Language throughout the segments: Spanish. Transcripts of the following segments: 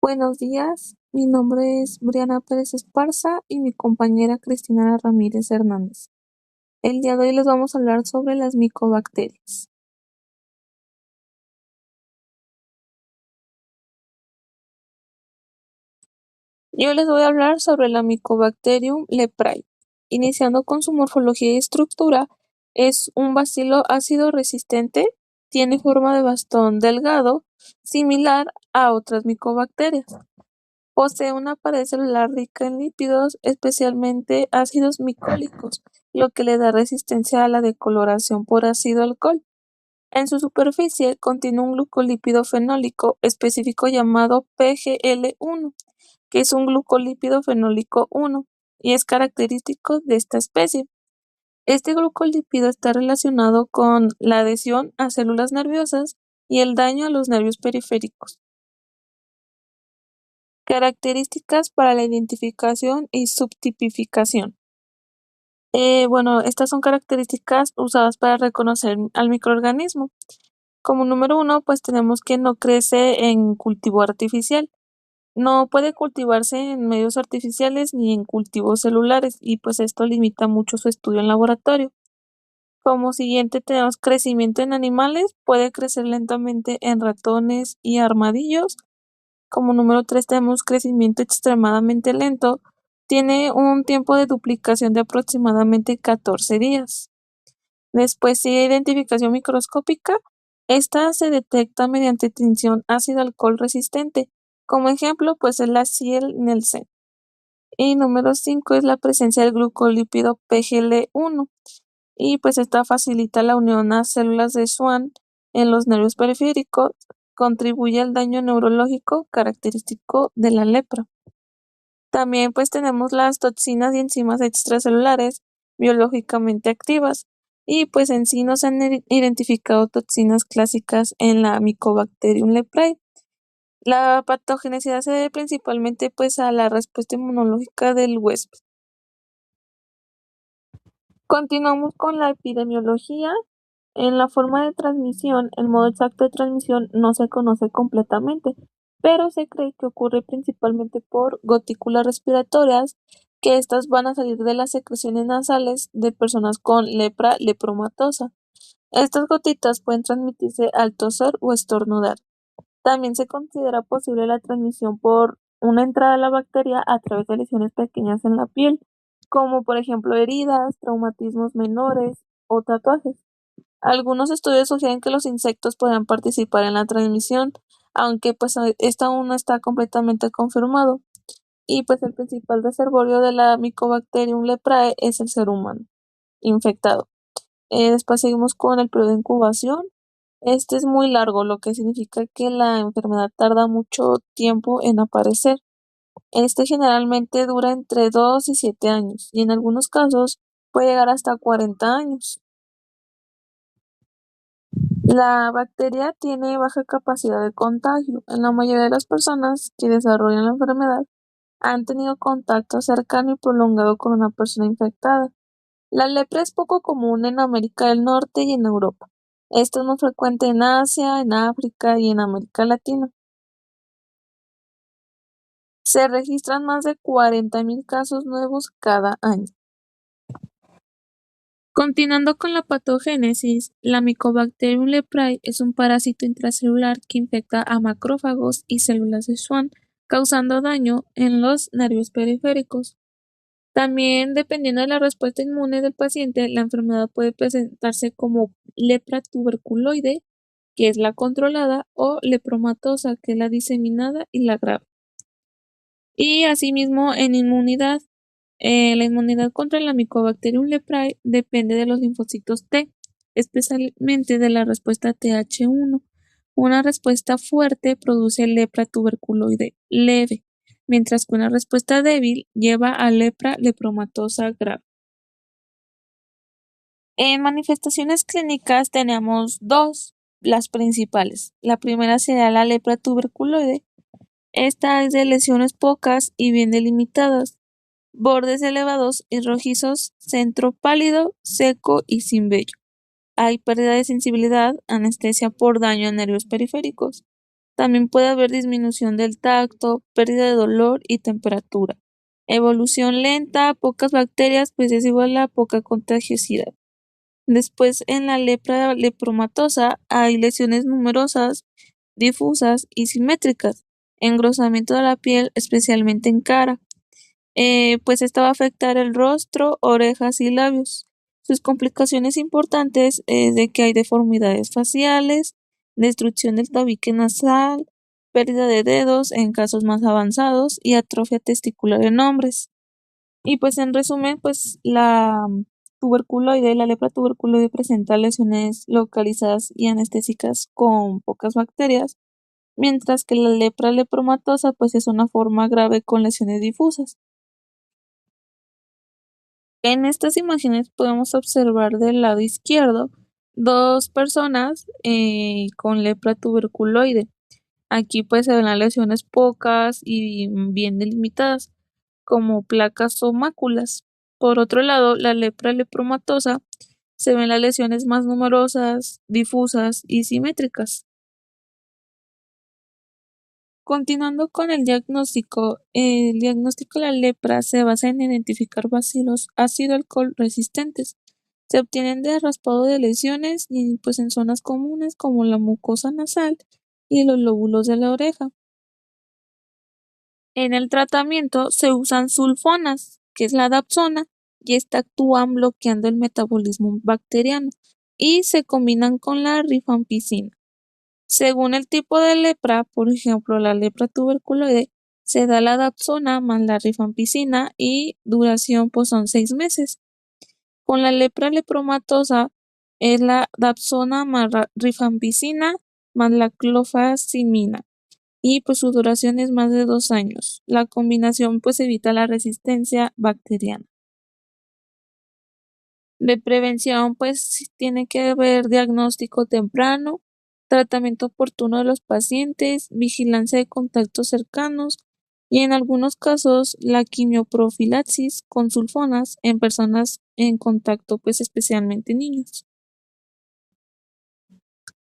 Buenos días, mi nombre es Briana Pérez Esparza y mi compañera Cristina Ramírez Hernández. El día de hoy les vamos a hablar sobre las micobacterias. Yo les voy a hablar sobre la Mycobacterium leprae. Iniciando con su morfología y estructura, es un bacilo ácido resistente, tiene forma de bastón delgado, similar a otras micobacterias. Posee una pared celular rica en lípidos, especialmente ácidos micólicos, lo que le da resistencia a la decoloración por ácido-alcohol. En su superficie contiene un glucolípido fenólico específico llamado PGL1, que es un glucolípido fenólico 1 y es característico de esta especie. Este glucolípido está relacionado con la adhesión a células nerviosas y el daño a los nervios periféricos. Características para la identificación y subtipificación. Estas son características usadas para reconocer al microorganismo. Como número 1, pues tenemos que no crece en cultivo artificial. No puede cultivarse en medios artificiales ni en cultivos celulares y pues esto limita mucho su estudio en laboratorio. Como siguiente tenemos crecimiento en animales, puede crecer lentamente en ratones y armadillos. Como número 3 tenemos crecimiento extremadamente lento. Tiene un tiempo de duplicación de aproximadamente 14 días. Después sigue identificación microscópica. Esta se detecta mediante tinción ácido-alcohol resistente. Como ejemplo, pues es la Ciel-Nielsen. Y número 5 es la presencia del glucolípido PGL1. Y pues esta facilita la unión a células de Schwann en los nervios periféricos, contribuye al daño neurológico característico de la lepra. También pues tenemos las toxinas y enzimas extracelulares biológicamente activas y pues en sí no se han identificado toxinas clásicas en la Mycobacterium leprae. La patogenicidad se debe principalmente pues a la respuesta inmunológica del huésped. Continuamos con la epidemiología. En la forma de transmisión, el modo exacto de transmisión no se conoce completamente, pero se cree que ocurre principalmente por gotículas respiratorias, que estas van a salir de las secreciones nasales de personas con lepra lepromatosa. Estas gotitas pueden transmitirse al toser o estornudar. También se considera posible la transmisión por una entrada de la bacteria a través de lesiones pequeñas en la piel, como por ejemplo heridas, traumatismos menores o tatuajes. Algunos estudios sugieren que los insectos podrían participar en la transmisión, aunque pues esto aún no está completamente confirmado. Y pues el principal reservorio de la Mycobacterium leprae es el ser humano infectado. Después seguimos con el periodo de incubación. Este es muy largo, lo que significa que la enfermedad tarda mucho tiempo en aparecer. Este generalmente dura entre 2 y 7 años y en algunos casos puede llegar hasta 40 años. La bacteria tiene baja capacidad de contagio. En la mayoría de las personas que desarrollan la enfermedad han tenido contacto cercano y prolongado con una persona infectada. La lepra es poco común en América del Norte y en Europa. Esto es muy frecuente en Asia, en África y en América Latina. Se registran más de 40.000 casos nuevos cada año. Continuando con la patogénesis, la Mycobacterium leprae es un parásito intracelular que infecta a macrófagos y células de Schwann, causando daño en los nervios periféricos. También, dependiendo de la respuesta inmune del paciente, la enfermedad puede presentarse como lepra tuberculoide, que es la controlada, o lepromatosa, que es la diseminada y la grave. Y asimismo, en inmunidad, la inmunidad contra la Mycobacterium leprae depende de los linfocitos T, especialmente de la respuesta Th1. Una respuesta fuerte produce lepra tuberculoide leve, mientras que una respuesta débil lleva a lepra lepromatosa grave. En manifestaciones clínicas tenemos dos, las principales. La primera sería la lepra tuberculoide. Esta es de lesiones pocas y bien delimitadas, bordes elevados y rojizos, centro pálido, seco y sin vello. Hay pérdida de sensibilidad, anestesia por daño a nervios periféricos. También puede haber disminución del tacto, pérdida de dolor y temperatura. Evolución lenta, pocas bacterias, pues es igual a poca contagiosidad. Después, en la lepra lepromatosa hay lesiones numerosas, difusas y simétricas, engrosamiento de la piel, especialmente en cara. Pues esta va a afectar el rostro, orejas y labios. Sus complicaciones importantes es de que hay deformidades faciales, destrucción del tabique nasal, pérdida de dedos en casos más avanzados y atrofia testicular en hombres. Y pues en resumen, pues la lepra tuberculoide presenta lesiones localizadas y anestésicas con pocas bacterias, mientras que la lepra lepromatosa pues es una forma grave con lesiones difusas. En estas imágenes podemos observar del lado izquierdo dos personas con lepra tuberculoide. Aquí pues se ven las lesiones pocas y bien delimitadas, como placas o máculas. Por otro lado, la lepra lepromatosa se ven las lesiones más numerosas, difusas y simétricas. Continuando con el diagnóstico de la lepra se basa en identificar bacilos ácido alcohol resistentes. Se obtienen de raspado de lesiones y pues en zonas comunes como la mucosa nasal y los lóbulos de la oreja. En el tratamiento se usan sulfonas, que es la dapsona, y esta actúan bloqueando el metabolismo bacteriano, y se combinan con la rifampicina. Según el tipo de lepra, por ejemplo, la lepra tuberculoide, se da la dapsona más la rifampicina y duración pues son 6 meses. Con la lepra lepromatosa es la dapsona más rifampicina más la clofazimina y pues su duración es más de 2 años. La combinación pues evita la resistencia bacteriana. De prevención pues sí tiene que haber diagnóstico temprano, tratamiento oportuno de los pacientes, vigilancia de contactos cercanos y en algunos casos la quimioprofilaxis con sulfonas en personas en contacto pues especialmente niños.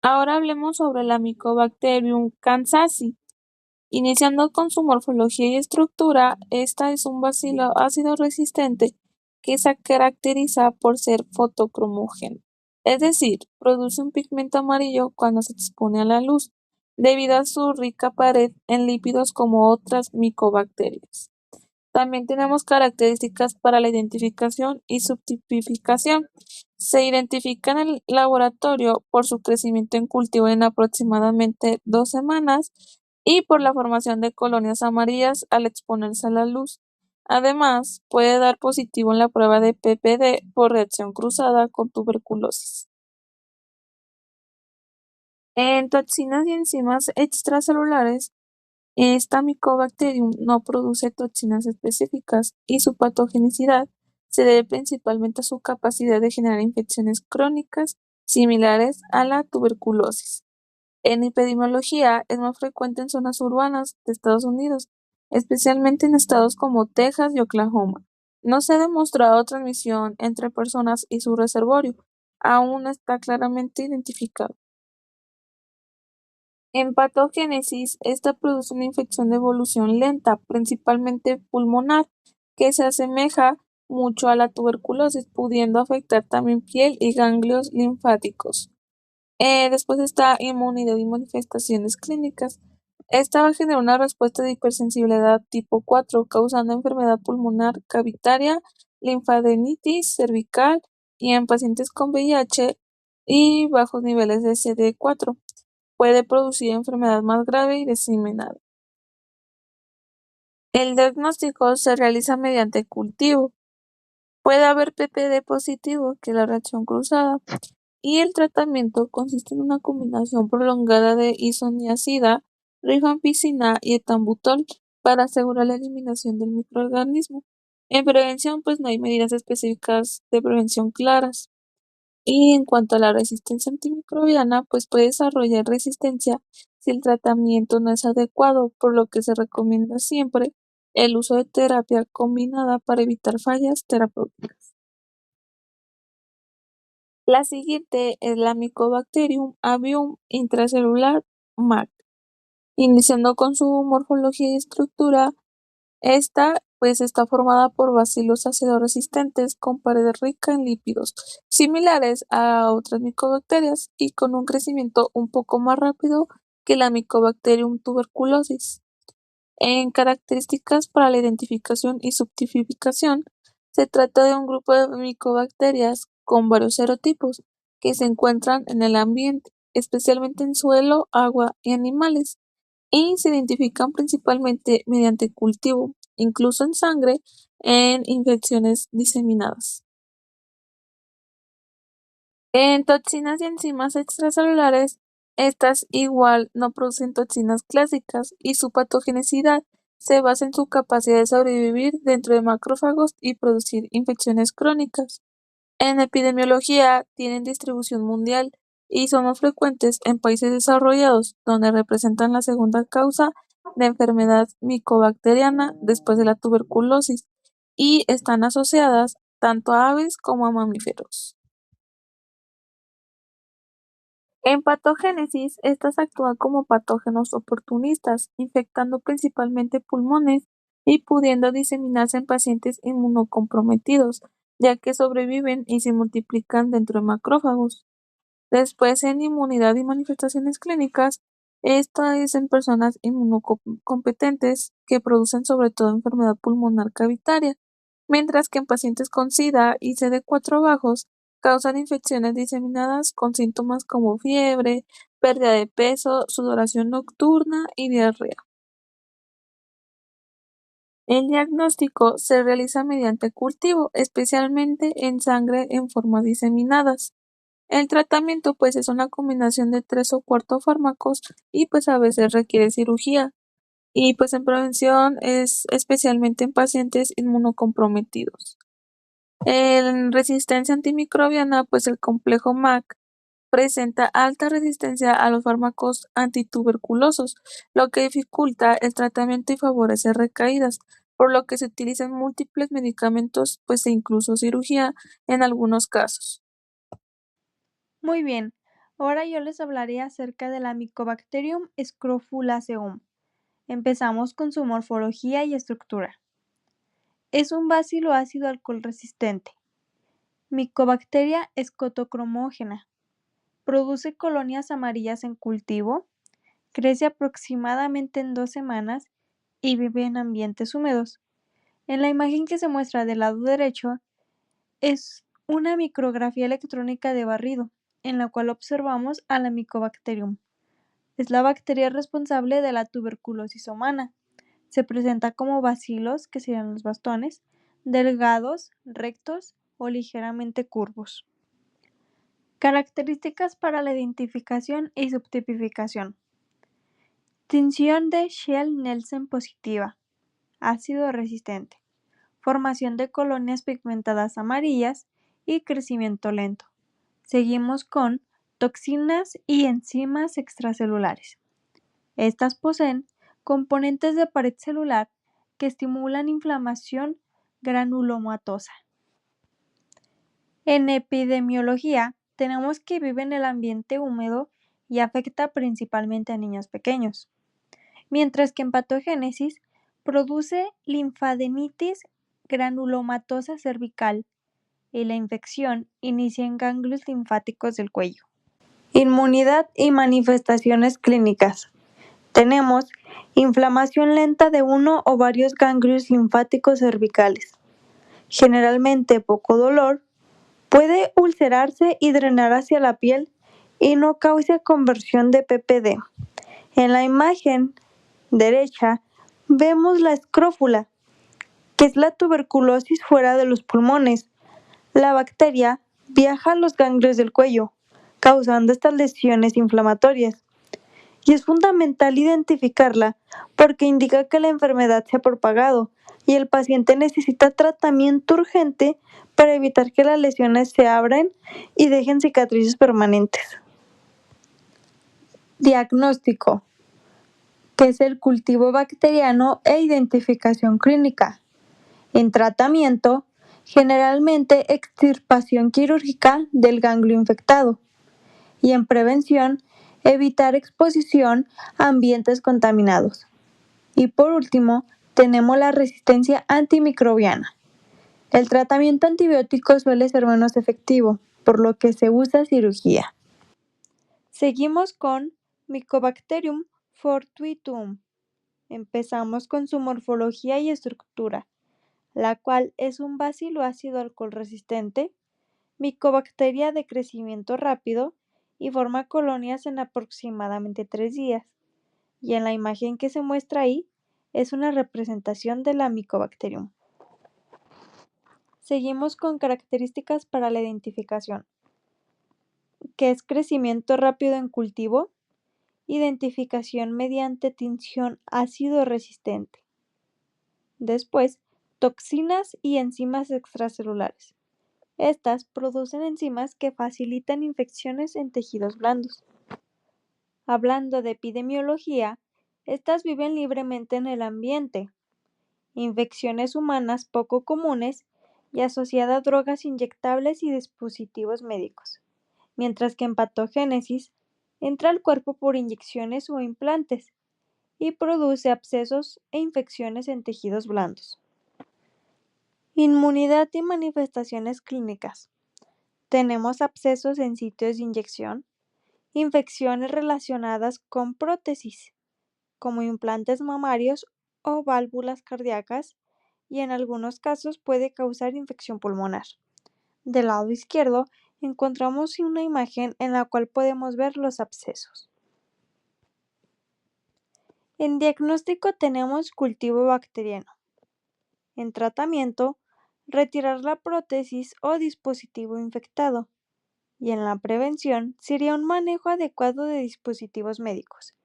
Ahora hablemos sobre la Mycobacterium kansasi. Iniciando con su morfología y estructura, esta es un bacilo ácido resistente que se caracteriza por ser fotocromógeno, es decir, produce un pigmento amarillo cuando se expone a la luz, debido a su rica pared en lípidos como otras micobacterias. También tenemos características para la identificación y subtipificación. Se identifica en el laboratorio por su crecimiento en cultivo en aproximadamente 2 semanas y por la formación de colonias amarillas al exponerse a la luz. Además, puede dar positivo en la prueba de PPD por reacción cruzada con tuberculosis. En toxinas y enzimas extracelulares, esta Mycobacterium no produce toxinas específicas y su patogenicidad se debe principalmente a su capacidad de generar infecciones crónicas similares a la tuberculosis. En epidemiología es más frecuente en zonas urbanas de Estados Unidos, especialmente en estados como Texas y Oklahoma. No se ha demostrado transmisión entre personas y su reservorio, aún no está claramente identificado. En patogénesis, esta produce una infección de evolución lenta, principalmente pulmonar, que se asemeja mucho a la tuberculosis, pudiendo afectar también piel y ganglios linfáticos. Después está inmunidad y manifestaciones clínicas. Esta va a generar una respuesta de hipersensibilidad tipo 4, causando enfermedad pulmonar cavitaria, linfadenitis cervical y en pacientes con VIH y bajos niveles de CD4. Puede producir enfermedad más grave y diseminada. El diagnóstico se realiza mediante cultivo. Puede haber PPD positivo, que es la reacción cruzada, y el tratamiento consiste en una combinación prolongada de isoniazida, rifampicina y etambutol para asegurar la eliminación del microorganismo. En prevención, pues no hay medidas específicas de prevención claras. Y en cuanto a la resistencia antimicrobiana, pues puede desarrollar resistencia si el tratamiento no es adecuado, por lo que se recomienda siempre el uso de terapia combinada para evitar fallas terapéuticas. La siguiente es la Mycobacterium avium intracelular MAC. Iniciando con su morfología y estructura, esta pues está formada por bacilos ácido resistentes con pared rica en lípidos, similares a otras micobacterias y con un crecimiento un poco más rápido que la Mycobacterium tuberculosis. En características para la identificación y subtipificación, se trata de un grupo de micobacterias con varios serotipos que se encuentran en el ambiente, especialmente en suelo, agua y animales, y se identifican principalmente mediante cultivo, incluso en sangre, en infecciones diseminadas. En toxinas y enzimas extracelulares, estas igual no producen toxinas clásicas y su patogenicidad se basa en su capacidad de sobrevivir dentro de macrófagos y producir infecciones crónicas. En epidemiología tienen distribución mundial y son más frecuentes en países desarrollados, donde representan la segunda causa de enfermedad micobacteriana después de la tuberculosis y están asociadas tanto a aves como a mamíferos. En patogénesis, estas actúan como patógenos oportunistas, infectando principalmente pulmones y pudiendo diseminarse en pacientes inmunocomprometidos, ya que sobreviven y se multiplican dentro de macrófagos. Después, en inmunidad y manifestaciones clínicas, esta es en personas inmunocompetentes que producen sobre todo enfermedad pulmonar cavitaria, mientras que en pacientes con SIDA y CD4 bajos causan infecciones diseminadas con síntomas como fiebre, pérdida de peso, sudoración nocturna y diarrea. El diagnóstico se realiza mediante cultivo, especialmente en sangre en formas diseminadas. El tratamiento pues es una combinación de 3 o 4 fármacos y pues a veces requiere cirugía. Y pues en prevención es especialmente en pacientes inmunocomprometidos. En resistencia antimicrobiana, pues el complejo MAC presenta alta resistencia a los fármacos antituberculosos, lo que dificulta el tratamiento y favorece recaídas, por lo que se utilizan múltiples medicamentos, pues e incluso cirugía en algunos casos. Muy bien, ahora yo les hablaré acerca de la Mycobacterium scrofulaceum. Empezamos con su morfología y estructura. Es un bacilo ácido alcohol resistente. Mycobacteria escotocromógena. Produce colonias amarillas en cultivo, crece aproximadamente en 2 semanas y vive en ambientes húmedos. En la imagen que se muestra del lado derecho es una micrografía electrónica de barrido, en la cual observamos a la Mycobacterium. Es la bacteria responsable de la tuberculosis humana. Se presenta como bacilos, que serían los bastones, delgados, rectos o ligeramente curvos. Características para la identificación y subtipificación. Tinción de Scheel-Nielsen positiva. Ácido resistente. Formación de colonias pigmentadas amarillas y crecimiento lento. Seguimos con toxinas y enzimas extracelulares. Estas poseen componentes de pared celular que estimulan inflamación granulomatosa. En epidemiología, tenemos que vive en el ambiente húmedo y afecta principalmente a niños pequeños, mientras que en patogénesis produce linfadenitis granulomatosa cervical y la infección inicia en ganglios linfáticos del cuello. Inmunidad y manifestaciones clínicas. Tenemos inflamación lenta de uno o varios ganglios linfáticos cervicales. Generalmente poco dolor, puede ulcerarse y drenar hacia la piel y no causa conversión de PPD. En la imagen derecha vemos la escrófula, que es la tuberculosis fuera de los pulmones. La bacteria viaja a los ganglios del cuello, causando estas lesiones inflamatorias. Y es fundamental identificarla porque indica que la enfermedad se ha propagado y el paciente necesita tratamiento urgente para evitar que las lesiones se abran y dejen cicatrices permanentes. Diagnóstico, que es el cultivo bacteriano e identificación clínica. En tratamiento, generalmente extirpación quirúrgica del ganglio infectado. Y en prevención, evitar exposición a ambientes contaminados. Y por último, tenemos la resistencia antimicrobiana. El tratamiento antibiótico suele ser menos efectivo, por lo que se usa cirugía. Seguimos con Mycobacterium fortuitum. Empezamos con su morfología y estructura, la cual es un bacilo ácido alcohol resistente, micobacteria de crecimiento rápido y forma colonias en aproximadamente 3 días. Y en la imagen que se muestra ahí es una representación de la Mycobacterium. Seguimos con características para la identificación, que es crecimiento rápido en cultivo, identificación mediante tinción ácido resistente. Después, toxinas y enzimas extracelulares. Estas producen enzimas que facilitan infecciones en tejidos blandos. Hablando de epidemiología, estas viven libremente en el ambiente. Infecciones humanas poco comunes y asociada a drogas inyectables y dispositivos médicos, mientras que en patogénesis entra al cuerpo por inyecciones o implantes y produce abscesos e infecciones en tejidos blandos. Inmunidad y manifestaciones clínicas. Tenemos abscesos en sitios de inyección, infecciones relacionadas con prótesis, como implantes mamarios o válvulas cardíacas, y en algunos casos puede causar infección pulmonar. Del lado izquierdo encontramos una imagen en la cual podemos ver los abscesos. En diagnóstico tenemos cultivo bacteriano. En tratamiento, retirar la prótesis o dispositivo infectado. Y en la prevención sería un manejo adecuado de dispositivos médicos.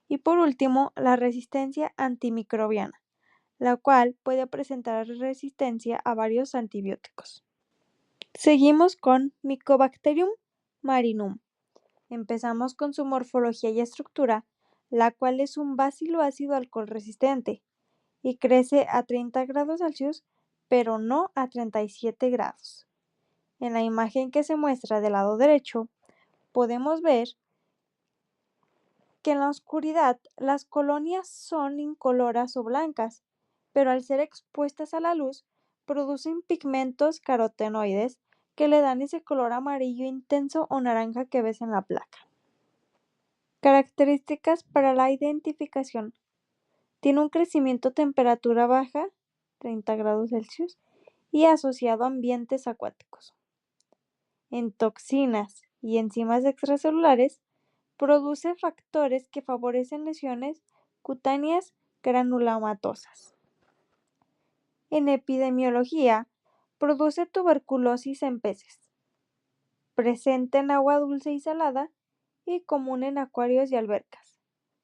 Y por último, la resistencia antimicrobiana, la cual puede presentar resistencia a varios antibióticos. Seguimos con Mycobacterium marinum. Empezamos con su morfología y estructura, la cual es un bacilo ácido alcohol resistente y crece a 30 grados Celsius, pero no a 37 grados. En la imagen que se muestra del lado derecho, podemos ver que en la oscuridad las colonias son incoloras o blancas, pero al ser expuestas a la luz, producen pigmentos carotenoides que le dan ese color amarillo intenso o naranja que ves en la placa. Características para la identificación. Tiene un crecimiento a temperatura baja, 30 grados Celsius, y asociado a ambientes acuáticos. En toxinas y enzimas extracelulares, produce factores que favorecen lesiones cutáneas granulomatosas. En epidemiología, produce tuberculosis en peces, presente en agua dulce y salada y común en acuarios y albercas,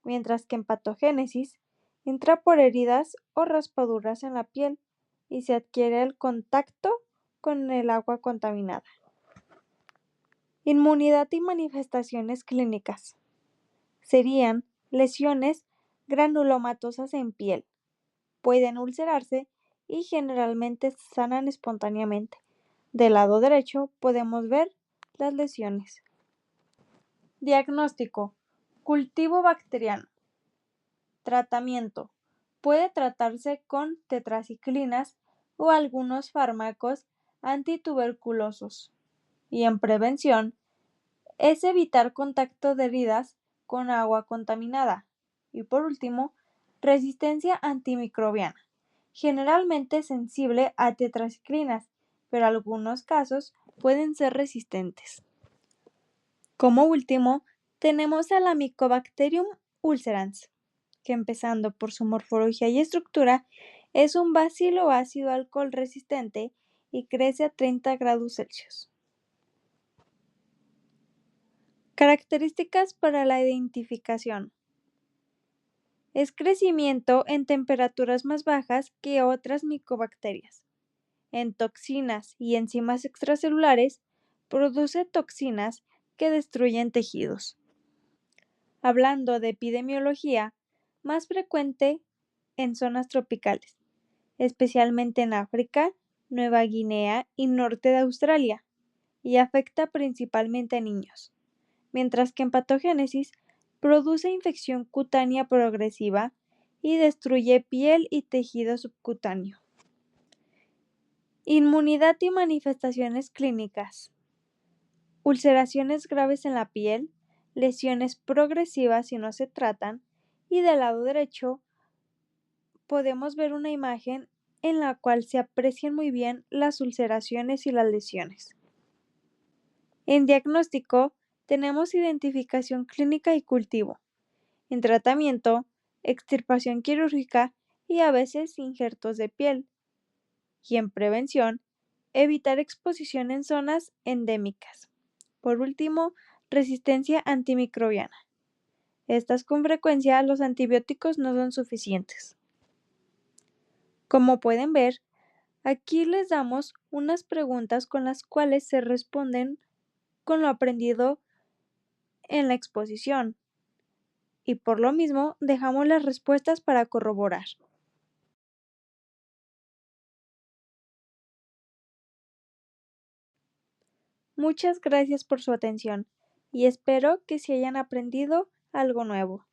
mientras que en patogénesis entra por heridas o raspaduras en la piel y se adquiere al contacto con el agua contaminada. Inmunidad y manifestaciones clínicas. Serían lesiones granulomatosas en piel. Pueden ulcerarse y generalmente sanan espontáneamente. Del lado derecho podemos ver las lesiones. Diagnóstico. Cultivo bacteriano. Tratamiento. Puede tratarse con tetraciclinas o algunos fármacos antituberculosos. Y en prevención, es evitar contacto de heridas con agua contaminada. Y por último, resistencia antimicrobiana. Generalmente sensible a tetraciclinas, pero en algunos casos pueden ser resistentes. Como último, tenemos a la Mycobacterium ulcerans, que empezando por su morfología y estructura, es un bacilo ácido alcohol resistente y crece a 30 grados Celsius. Características para la identificación. Es crecimiento en temperaturas más bajas que otras micobacterias. En toxinas y enzimas extracelulares, produce toxinas que destruyen tejidos. Hablando de epidemiología, más frecuente en zonas tropicales, especialmente en África, Nueva Guinea y norte de Australia, y afecta principalmente a niños, mientras que en patogénesis produce infección cutánea progresiva y destruye piel y tejido subcutáneo. Inmunidad y manifestaciones clínicas. Ulceraciones graves en la piel, lesiones progresivas si no se tratan, y del lado derecho podemos ver una imagen en la cual se aprecian muy bien las ulceraciones y las lesiones. En diagnóstico tenemos identificación clínica y cultivo. En tratamiento, extirpación quirúrgica y a veces injertos de piel. Y en prevención, evitar exposición en zonas endémicas. Por último, resistencia antimicrobiana. Estas con frecuencia los antibióticos no son suficientes. Como pueden ver, aquí les damos unas preguntas con las cuales se responden con lo aprendido en la exposición y por lo mismo dejamos las respuestas para corroborar. Muchas gracias por su atención y espero que se hayan aprendido algo nuevo.